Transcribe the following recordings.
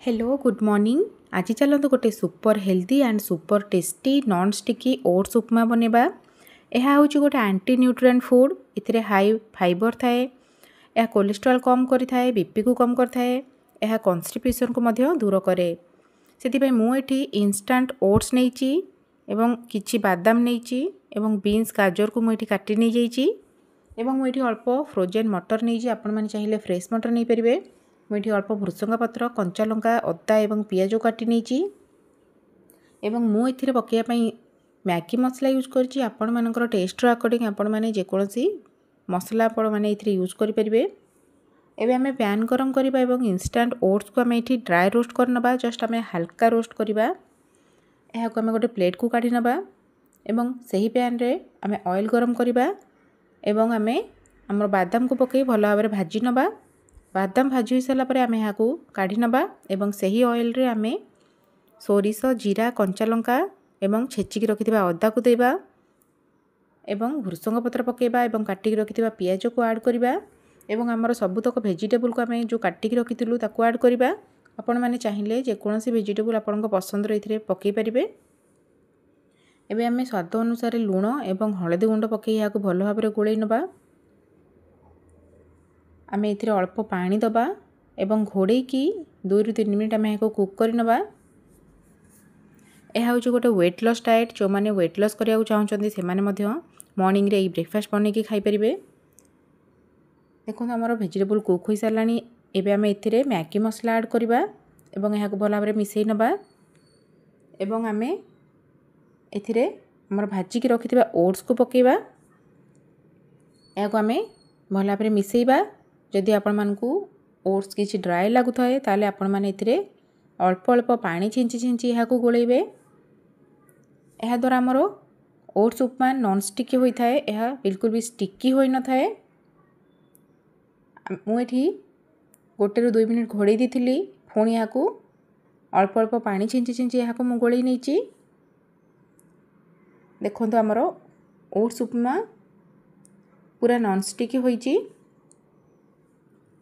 Hello good morning. आज चलते गोटे super healthy and super tasty non sticky oats upma बनेबा। यह हूँ गोटे एंटी न्यूट्रिएंट फूड। इतने हाई फाइबर थाए, यह कोलेस्ट्रॉल कम करें, बीपी को कम करें, यह कन्स्टिपेशन को मध्य दूर करे। से मुझे इंस्टांट ओट्स नहीं एवं किछि बादाम नहीं एवं बीन्स गाजर को मुझे काटी नहीं जाइए एवं मुझे अल्प फ्रोजेन मटर नहीं आपण मैंने चाहिए फ्रेश मटर नहीं पारे। मुझे अल्प भृसंगा पत्र, कंचा लंका, अदा एवं पियाज काटी नहीं एवं मुझे पकड़ापी मैगी मसला यूज करछि। आपण मानकर टेस्टर अकॉर्डिंग आपण माने जेकोसी मसला आपण माने इथिरे यूज करि परिबे। एबे हमें पैन गरम करबा एवं इंस्टेंट ओट्स को हमें इठी ड्राई रोस्ट करनबा। जस्ट हमें हल्का रोस्ट करबा। एहा को हमें गोटे प्लेट को काढी नबा एवं सही पैन रे हमें ऑयल गरम करबा एवं हमें हमर बादाम को पकई भल भाव भाजी नबा। बादाम भाजी हो सारा आम यहाँ काढ़ी नबा एवं सही ऑयल रे आमे सोरिष, जीरा, कंचा लंका एवं छेचिकी रखिथिबा अदा को देबा एवं भृसंग पत्र पकेबा एवं काटिकी रखिथिबा पियाज को ऐड करबा एवं हमर सबुतक वेजिटेबल को आमे जो काटिकी रखिथिलु ताको ऐड करबा। आपण माने चाहिए जेकोसी वेजिटेबल आपन पसंद रही पकई पारिबे। एबे आमे स्वाद अनुसार लूण एवं हळदी गुंड पकई यहाँ भल भाव गोळई नबा। आम ए अल्प पानी दबा एवं घोड़े की 2 ରୁ 3 मिनट आम यहाँ कुक कर नबा। यह हूँ गोटे वेट लॉस डाइट। जो मैंने वेट लॉस करने चाहते से मॉर्निंग रे ब्रेकफास्ट बन के खाई पारे। देखो आमर वेजिटेबल कुक हो सारा। एवं आम ए मैगी मसला ऐड करवा एवं यहाँ भल भाव मिसई नबा एवं आम एमर भाजिकी रखिथिबा ओट्स को पकेबा। यहाँ आम भल भाव मिसईबा। जदि आपण मानकु ओट्स किछि ड्राई लागुथाए ताले आपण माने इथिरे अल्प अल्प पानी छिंची छिंची यहाँ गोलेबे। यह द्वारा आमर ओट्स उपमा नॉन स्टिकी होता है। यह बिल्कुल भी स्टिकी होई न थाए। मुझे गोटे 2 मिनट घोड़े दी पुणी यहाँ अल्प अल्प पानी छिंची छिंची यहाँ मुझे गोले नहीं। देखो आमर ओट्स उपमा पूरा नॉन स्टिकी होइची।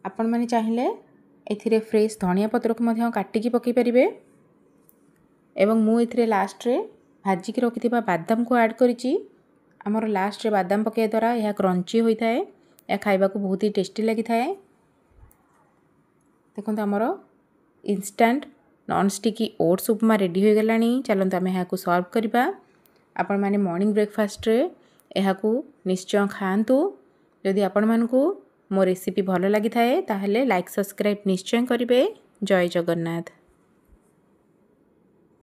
आपण माने चाहिए एथिरे फ्रेश धनिया पत्र को मध्य काटिकी पकई पारिबे एवं मु एथिरे लास्ट रे भाजिकी रखिथिबा बादाम को ऐड करिछि। हमर लास्ट रे बादाम पकई द्वारा यह क्रंची होता है। यह खाइबा को बहुत ही टेस्टी लगी थाए। देखो हमर इंस्टेंट नॉन स्टिकी ओट्स उपमा रेडी हो गलानी। चलंतु आमे यहाँ सर्व करबा। आपण माने मॉर्निंग ब्रेकफास्ट रे यहाँ निश्चय खाआंतु। जदि आपण मानकु मो रेसिपी भल लगी थाए ताहले लाइक सब्सक्राइब निश्चय करिवे। जय जगन्नाथ।